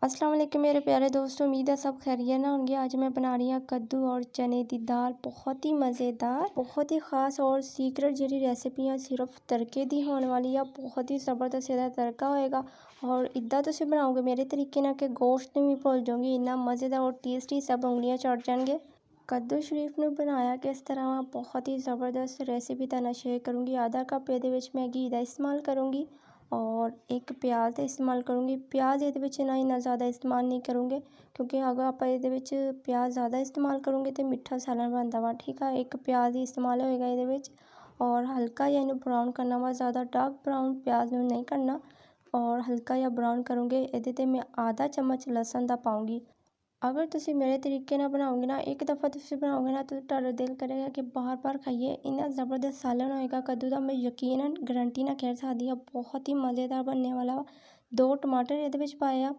अस्सलाम वालेकुम मेरे प्यारे दोस्तों, उम्मीद है सब खैरियत ना होंगे। आज मैं बना रही हूँ कद्दू और चने की दाल, बहुत ही मज़ेदार, बहुत ही ख़ास और सीक्रेट जी रेसिपी है। सिर्फ तड़के दी होने वाली है, बहुत ही ज़बरदस्त ਇਹਦਾ तड़का होएगा। और इदा तुम बनाओगे मेरे तरीके ना कि गोश्त भी भुल जाओगे, इन्ना मज़ेदार और टेस्टी, सब उंगलियां चढ़ जाएंगे। कद्दू शरीफ ने बनाया किस तरह, बहुत ही ज़बरदस्त रेसिपी तुहानू शेयर करूँगी। आधा कप ये मैं घी का इस्तेमाल करूँगी और एक प्याज का इस्तेमाल करूँगी। प्याज ये ना इन्ना ज़्यादा इस्तेमाल नहीं करूँगे, क्योंकि अगर आप ये प्याज ज़्यादा इस्तेमाल करोगे तो मिठा सालन बनता वा। ठीक है, एक प्याज ही इस्तेमाल होएगा ये। और हल्का या इन्हें ब्राउन करना वा, ज़्यादा डार्क ब्राउन प्याज में नहीं करना। और हल्का या ब्राउन करूँगे। ये मैं आधा चम्मच लसन का पाऊँगी। अगर तुम मेरे तरीके ना बनाओगे ना, एक दफ़ा तुम बनाओगे ना, तो तुहाडा दिल करेगा कि बार बार खाइए। इन्ना ज़बरदस्त सालन होएगा कद्दू का, मैं यकीनन गारंटी ना कह सकती हाँ, बहुत ही मज़ेदार बनने वाला वा। 2 टमाटर ये पाए आ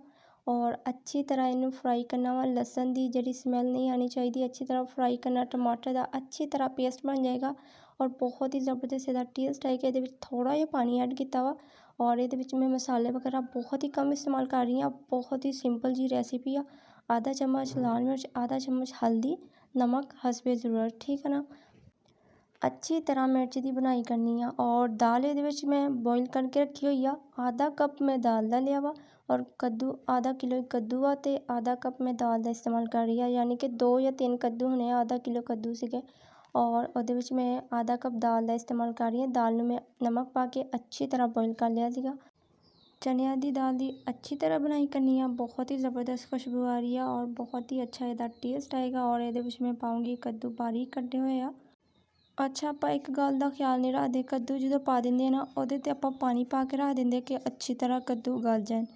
और अच्छी तरह इन्हू फ्राई करना वा। लसन की जी स्मैल नहीं आनी चाहिए, अच्छी तरह फ्राई करना। टमाटर का अच्छी तरह पेस्ट बन जाएगा और बहुत ही ज़बरदस्त इसका टेस्ट आएगा। ये थोड़ा जिहा पानी ऐड किया वा और ये मैं मसाले वगैरह बहुत ही कम इस्तेमाल कर रही हूँ। बहुत ही सिंपल जी रेसिपी आ। आधा चम्मच लाल मिर्च, आधा चम्मच हल्दी, नमक हसबे ज़रूरत। ठीक है ना, अच्छी तरह मिर्च की बनाई करनी है। और दाल ये मैं बॉयल करके रखी हुई आ। आधा कप मैं दाल का लिया वा और कद्दू आधा किलो कद्दू आ, तो आधा कप मैं दाल का इस्तेमाल कर रही हूँ, यानी कि 2 या 3 कद्दू होने, आधा किलो कद्दू सीगे। और वो मैं आधा कप दाल का इस्तेमाल कर रही हूँ। दाल में नमक पा के अच्छी तरह बॉयल कर लिया सीगा। चनिया की दाल की अच्छी तरह बनाई करनी है, बहुत ही ज़बरदस्त खुशबू आ रही है और बहुत ही अच्छा इसका टेस्ट आएगा। और ये मैं पाऊँगी कद्दू बारीक कटे हुए आ। अच्छा, आप एक गल का ख्याल नहीं रखते, कद्दू जो पा देंगे ना, वो आप पानी पा के रख देंगे कि अच्छी तरह कद्दू गल जाए।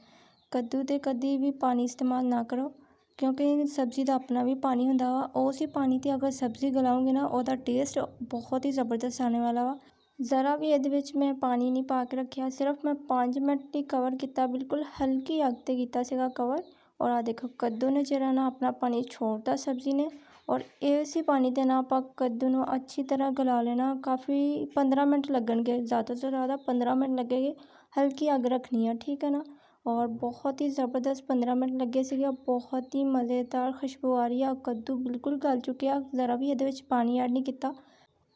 कद्दू ते कभी भी पानी इस्तेमाल ना करो, क्योंकि सब्ज़ी का अपना भी पानी होंदा वा। उसी पानी ते अगर सब्ज़ी गलाओगे ना, उसका टेस्ट बहुत ही ज़बरदस्त आने वाला वा। ज़रा भी ये मैं पानी नहीं पा के रखा, सिर्फ मैं 5 मिनट ही कवर किया, बिल्कुल हल्की अग ते किया सीगा कवर। और आ देखो कद्दू ने जरा ना अपना पानी छोड़ता सब्ज़ी ने, और इसी पानी ते ना आप कद्दू नू अच्छी तरह गला लेना। काफ़ी 15 मिनट लगणगे, ज़्यादा से ज़्यादा 15 मिनट लगेंगे। हल्की अग रखनी है, ठीक है ना। और बहुत ही ज़बरदस्त 15 मिनट लगे सीगे, बहुत ही मज़ेदार खुशबू आ रही है। कद्दू बिल्कुल गल चुके हैं, ज़रा भी ये पानी ऐड नहीं किया।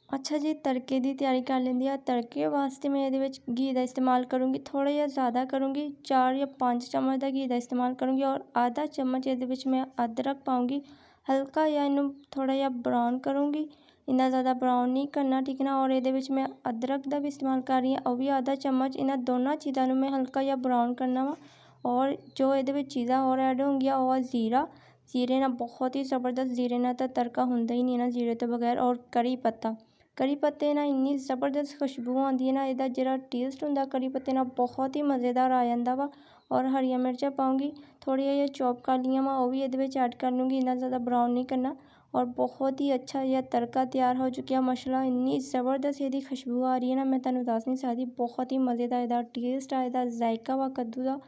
अच्छा जी, तड़के की तैयारी कर लेंदी है। तड़के वास्ते मैं ये घी का इस्तेमाल करूँगी, थोड़ा जिहा ज़्यादा करूँगी, 4 या 5 चम्मच का घी का इस्तेमाल करूँगी। और आधा चम्मच ये मैं अदरक पाऊँगी, हल्का या इनू थोड़ा जिहा ब्राउन करूँगी, इन्ना ज़्यादा ब्राउन नहीं करना, ठीक है ना। और ये मैं अदरक का भी इस्तेमाल कर रही हूँ, वो भी आधा चम्मच। इन्होंने दोनों चीज़ों को मैं हल्का जिहा ब्राउन करना वा। और जो ये चीज़ा और ऐड होंगी, वो जीरा, जीरे ना बहुत ही ज़बरदस्त, जीरे ना तो तड़का होंदा ही नहीं ना जीरे तो बगैर। और कड़ी पत्ता, कड़ी पत्ते ना इन्नी ज़बरदस्त खुशबू आती है ना, इसका जो टेस्ट होंदा कड़ी पत्ते ना बहुत ही मज़ेदार आ जाता वा। और हरिया मिर्चा पाऊँगी, थोड़ी जिही चॉप कर लिया वा, वो भी ये ऐड कर लूँगी, इन्ना ज़्यादा ब्राउन नहीं करना। और बहुत ही अच्छा यह तड़का तैयार हो चुका है माशाल्लाह। इन्नी ज़बरदस्त इसकी खुशबू आ रही है ना, मैं तुहानू दस नहीं सकती। बहुत ही मज़ेदार इसका टेस्ट आ, इसका जायका वा कद्दू का,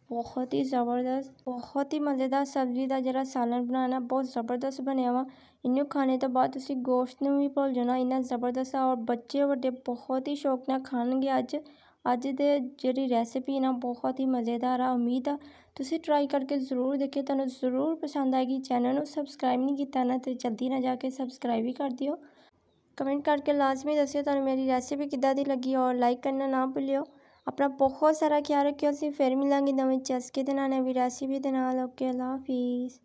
बहुत ही ज़बरदस्त, बहुत ही मज़ेदार। सब्ज़ी का जरा सालन बनाना बहुत ज़बरदस्त बनया वा। इन्नू खाने तो बाद तुसी गोश्त नू भी भुल जाना, इन्ना ज़बरदस्त आ। और बच्चे वड्डे बहुत ही शौक नाल खाणगे। अज दे जिहड़ी रेसिपी ना बहुत ही मज़ेदार आ। उम्मीद आ तुसी ट्राई करके ज़रूर देखिए, तुहानू ज़रूर पसंद आएगी। चैनल नू सबसक्राइब नहीं किया ना, तो जल्दी ना जाके सबसक्राइब भी कर दियो। कमेंट करके लाजमी दसियो तुहानू मेरी रेसिपी किद्दां दी लगी, और लाइक करना ना भुल्लियो। अपना बहुत सारा ख्याल रखियो। असीं फिर मिलांगे नवीं चस्के दे नाल, नवीं रेसिपी दे नाल। ओके, अल्लाह हाफिज़।